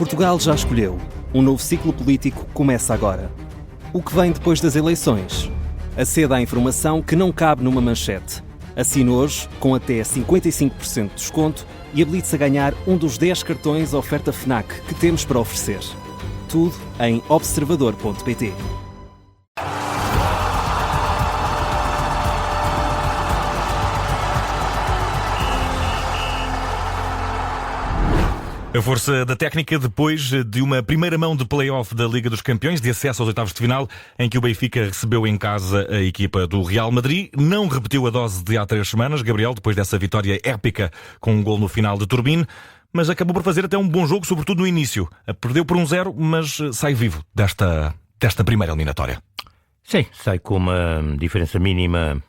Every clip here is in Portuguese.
Portugal já escolheu. Um novo ciclo político começa agora. O que vem depois das eleições? Aceda à informação que não cabe numa manchete. Assine hoje, com até 55% de desconto, e habilite-se a ganhar um dos 10 cartões oferta FNAC que temos para oferecer. Tudo em observador.pt. A força da técnica depois de uma primeira mão de play-off da Liga dos Campeões, de acesso aos oitavos de final, em que o Benfica recebeu em casa a equipa do Real Madrid. Não repetiu a dose de há 3 semanas, Gabriel, depois dessa vitória épica com um gol no final de Turbine, mas acabou por fazer até um bom jogo, sobretudo no início. Perdeu por 1-0, mas sai vivo desta primeira eliminatória. Sim, sai com uma diferença mínima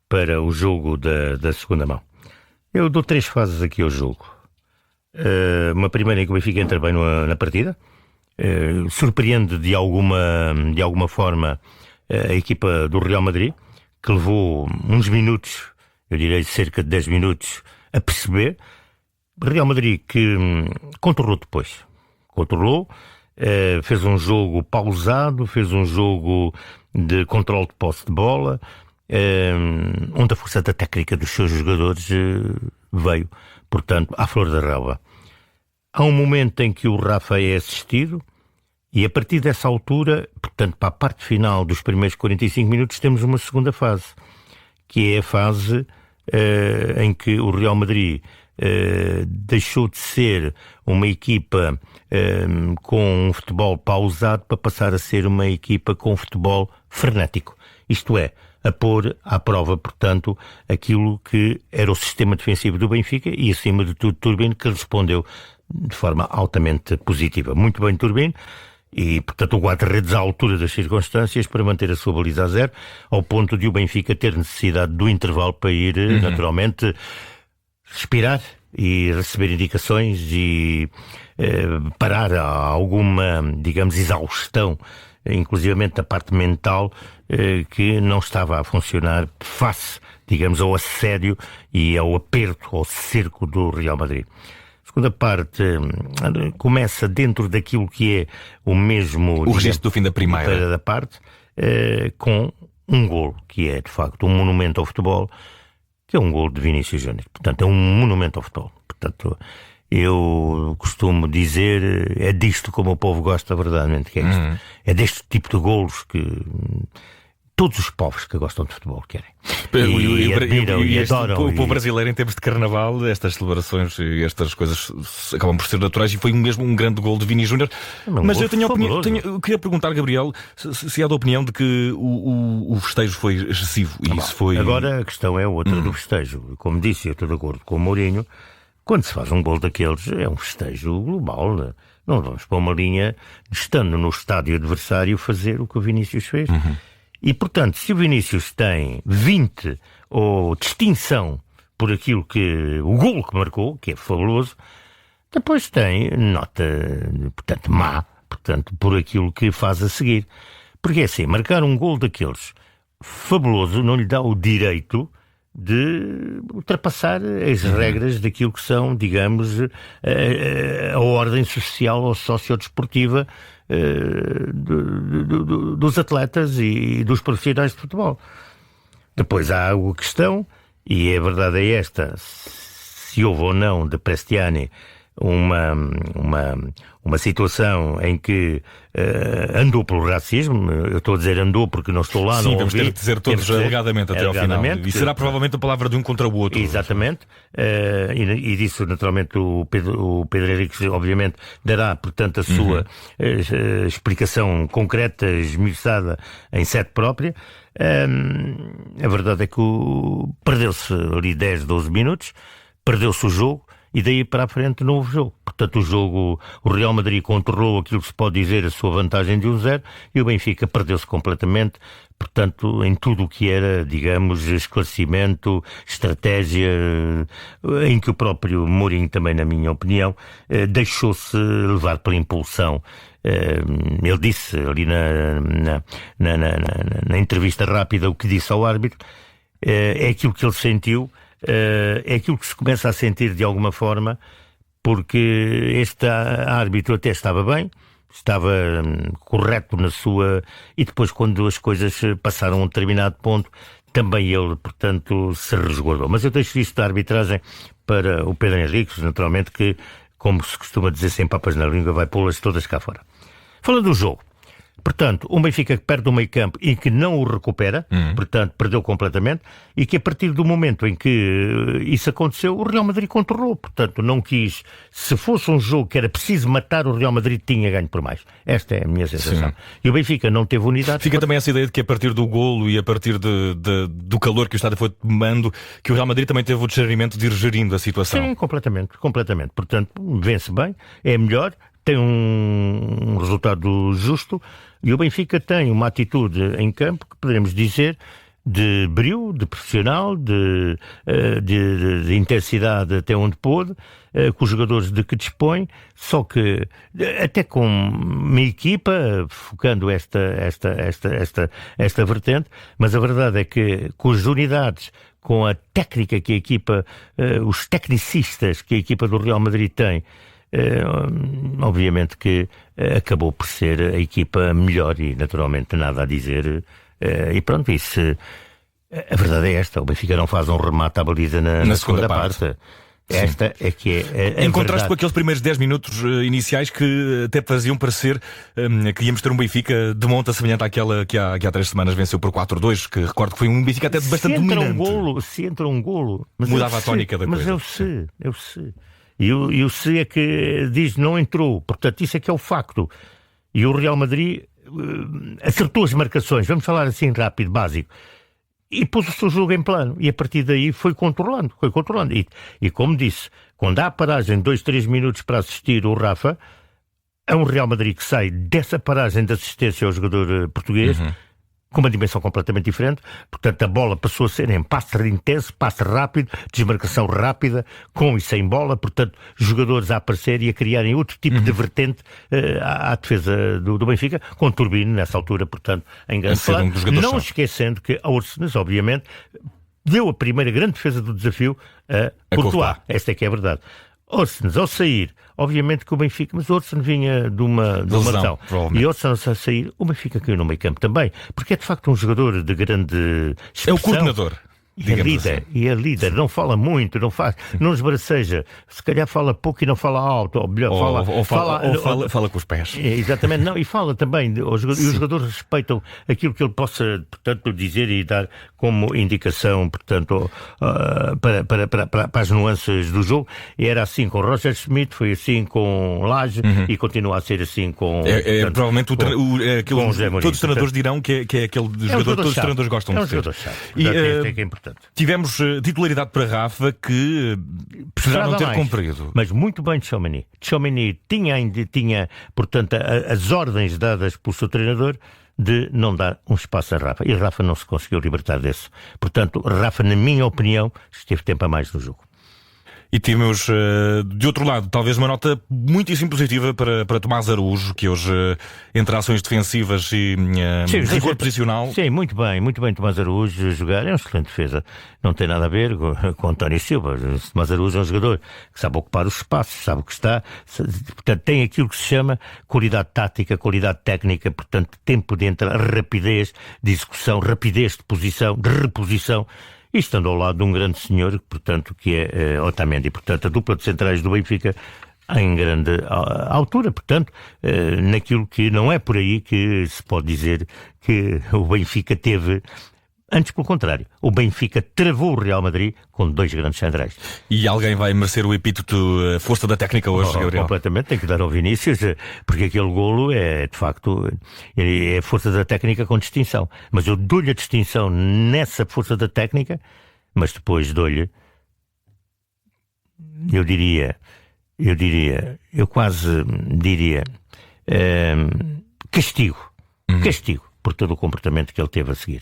para o jogo da segunda mão. Eu dou 3 fases aqui ao jogo. Uma primeira em que o Benfica entra bem na partida, surpreende de alguma forma a equipa do Real Madrid, que levou uns minutos, eu direi cerca de 10 minutos, a perceber. Real Madrid que controlou depois, fez um jogo pausado, fez um jogo de controle de posse de bola, onde a força da técnica dos seus jogadores veio, portanto, à flor da relva. Há um momento em que o Rafa é assistido e a partir dessa altura, portanto, para a parte final dos primeiros 45 minutos, temos uma segunda fase, que é a fase em que o Real Madrid deixou de ser uma equipa com um futebol pausado para passar a ser uma equipa com um futebol frenético. Isto é, a pôr à prova, portanto, aquilo que era o sistema defensivo do Benfica e, acima de tudo, Turbine, que respondeu de forma altamente positiva. Muito bem, Turbine, e, portanto, o guarda-redes à altura das circunstâncias para manter a sua baliza a 0, ao ponto de o Benfica ter necessidade do intervalo para ir, naturalmente, respirar e receber indicações e parar alguma, digamos, exaustão, inclusivamente da parte mental, que não estava a funcionar face, digamos, ao assédio e ao aperto, ao cerco do Real Madrid. A segunda parte começa dentro daquilo que é o mesmo... O registro do fim da primeira. Da parte, com um golo, que é, de facto, um monumento ao futebol, que é um golo de Vinícius Júnior. Portanto, é um monumento ao futebol. Portanto, eu costumo dizer, é disto como o povo gosta verdadeiramente, que é isto. É deste tipo de golos que todos os povos que gostam de futebol querem. E admiram e adoram. O povo brasileiro, em tempos de carnaval, estas celebrações e estas coisas acabam por ser naturais, e foi mesmo um grande gol de Vini Júnior. Mas eu eu queria perguntar, Gabriel, se é da opinião de que o festejo foi excessivo. E isso foi... Agora a questão é outra do festejo. Como disse, eu estou de acordo com o Mourinho. Quando se faz um gol daqueles, é um festejo global, né? Não vamos para uma linha, estando no estádio adversário, fazer o que o Vinícius fez. E, portanto, se o Vinícius tem 20 ou distinção por aquilo que... o golo que marcou, que é fabuloso, depois tem nota, portanto, má, portanto, por aquilo que faz a seguir. Porque é assim, marcar um golo daqueles fabuloso não lhe dá o direito de ultrapassar as regras daquilo que são, digamos, a ordem social ou sociodesportiva dos atletas e dos profissionais de futebol. Depois há a questão, e a verdade é esta, se houve ou não de Prestiani uma situação em que andou pelo racismo. Eu estou a dizer andou porque não estou lá. Sim, não vamos ter de dizer todos alegadamente até ao final. E será provavelmente a palavra de um contra o outro. Exatamente. E disso, naturalmente, o Pedro Henrique, obviamente, dará, portanto, a sua explicação concreta, esmiuçada, em sede própria. A verdade é que perdeu-se ali 10, 12 minutos, perdeu-se o jogo, e daí para a frente não houve jogo. Portanto, o Real Madrid controlou aquilo que se pode dizer a sua vantagem de 1-0 e o Benfica perdeu-se completamente, portanto, em tudo o que era, digamos, esclarecimento, estratégia, em que o próprio Mourinho também, na minha opinião, deixou-se levar pela impulsão. Ele disse ali na entrevista rápida o que disse ao árbitro, é aquilo que ele sentiu, é aquilo que se começa a sentir de alguma forma porque este árbitro até estava bem, estava correto na sua... E depois, quando as coisas passaram a um determinado ponto, também ele, portanto, se resguardou. Mas eu deixo isto da arbitragem para o Pedro Henriques, naturalmente, que, como se costuma dizer, sem papas na língua, vai pô-las todas cá fora. Falando do jogo, portanto, um Benfica que perde o meio campo e que não o recupera, portanto, perdeu completamente, e que a partir do momento em que isso aconteceu, o Real Madrid controlou, portanto, não quis. Se fosse um jogo que era preciso matar, o Real Madrid tinha ganho por mais. Esta é a minha sensação. Sim. E o Benfica não teve unidade. Fica também essa ideia de que a partir do golo e a partir do calor que o estádio foi tomando, que o Real Madrid também teve o discernimento de ir gerindo a situação. Sim, completamente. Portanto, vence bem, é melhor, tem um resultado justo, e o Benfica tem uma atitude em campo que poderemos dizer de brio, de profissional, de intensidade até onde pôde, com os jogadores de que dispõe, só que até com uma equipa focando esta vertente, mas a verdade é que com as unidades, com a técnica que a equipa, os tecnicistas que a equipa do Real Madrid tem, obviamente que acabou por ser a equipa melhor e naturalmente nada a dizer, e pronto, isso, a verdade é esta: o Benfica não faz um remate à baliza na segunda parte. Esta é que é em contraste com aqueles primeiros 10 minutos iniciais que até faziam parecer que íamos ter um Benfica de monta semelhante àquela que há 3 semanas venceu por 4-2, que recordo que foi um Benfica até bastante dominante. Se entra um golo, mudava a tónica da coisa. Mas eu sei. E o se é que diz não entrou. Portanto, isso é que é o facto. E o Real Madrid acertou as marcações, vamos falar assim rápido, básico, e pôs o seu jogo em plano. E a partir daí foi controlando. E como disse, quando há a paragem de 2-3 minutos para assistir o Rafa, é um Real Madrid que sai dessa paragem de assistência ao jogador português, com uma dimensão completamente diferente. Portanto, a bola passou a ser em passe intenso, passe rápido, desmarcação rápida, com e sem bola. Portanto, jogadores a aparecer e a criarem outro tipo de vertente à defesa do Benfica, com Turbino nessa altura, portanto, em grande plano. Não esquecendo que a Orsnes, obviamente, deu a primeira grande defesa do desafio a Courtois. Esta é que é a verdade. Orsnes, ao sair, obviamente que o Benfica, mas o Orsnes vinha de uma lesão, e Orsnes ao sair, o Benfica caiu no meio campo também, porque é de facto um jogador de grande expressão. É o coordenador. E é líder, não fala muito, não esbraceja, se calhar fala pouco e não fala alto, ou melhor, fala com os pés. Exatamente, não, e fala também, e os jogadores respeitam aquilo que ele possa, portanto, dizer e dar como indicação, portanto, para as nuances do jogo. E era assim com Roger Schmidt, foi assim com Lage, e continua a ser assim com... provavelmente todos os treinadores dirão que é aquele jogador que todos os treinadores gostam de ter. É um jogador chato, que é importante. Tivemos titularidade para Rafa, que poderá não ter cumprido. Mas muito bem de Tchouaméni. Tchouaméni tinha, portanto, as ordens dadas pelo seu treinador de não dar um espaço a Rafa. E Rafa não se conseguiu libertar desse. Portanto, Rafa, na minha opinião, esteve tempo a mais no jogo. E temos, de outro lado, talvez uma nota muitíssimo positiva para Tomás Araújo, que hoje, entre ações defensivas e rigor posicional... Sim, muito bem Tomás Araújo a jogar. É um excelente defesa. Não tem nada a ver com António Silva. Tomás Araújo é um jogador que sabe ocupar os espaços, sabe o que está. Portanto, tem aquilo que se chama qualidade tática, qualidade técnica, portanto, tempo de entrar, rapidez de execução, rapidez de posição, de reposição. E estando ao lado de um grande senhor, portanto, que é Otamendi, portanto, a dupla de centrais do Benfica em grande altura, portanto, naquilo que não é por aí que se pode dizer que o Benfica teve. Antes, pelo contrário, o Benfica travou o Real Madrid com 2 grandes centrais. E alguém vai merecer o epíteto força da técnica hoje, Gabriel? Completamente, tem que dar ao Vinícius, porque aquele golo é, de facto, é força da técnica com distinção. Mas eu dou-lhe a distinção nessa força da técnica, mas depois dou-lhe, eu quase diria, castigo por todo o comportamento que ele teve a seguir.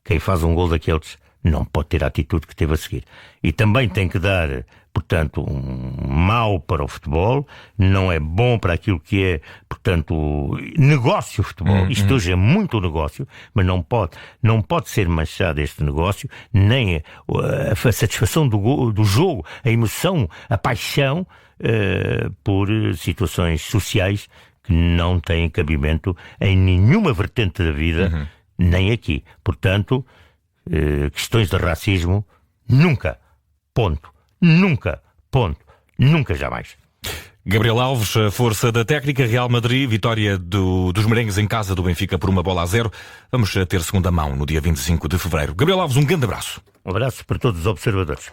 Quem faz um gol daqueles não pode ter a atitude que teve a seguir. E também tem que dar, portanto, um mau para o futebol, não é bom para aquilo que é, portanto, negócio futebol. Isto hoje é muito negócio, mas não pode ser manchado este negócio, nem a satisfação do jogo, a emoção, a paixão, por situações sociais que não têm cabimento em nenhuma vertente da vida, nem aqui. Portanto, questões de racismo, nunca, ponto, nunca, ponto, nunca jamais. Gabriel Alves, a força da técnica, Real Madrid, vitória dos merengues em casa do Benfica por 1-0. Vamos ter segunda mão no dia 25 de fevereiro. Gabriel Alves, um grande abraço. Um abraço para todos os observadores.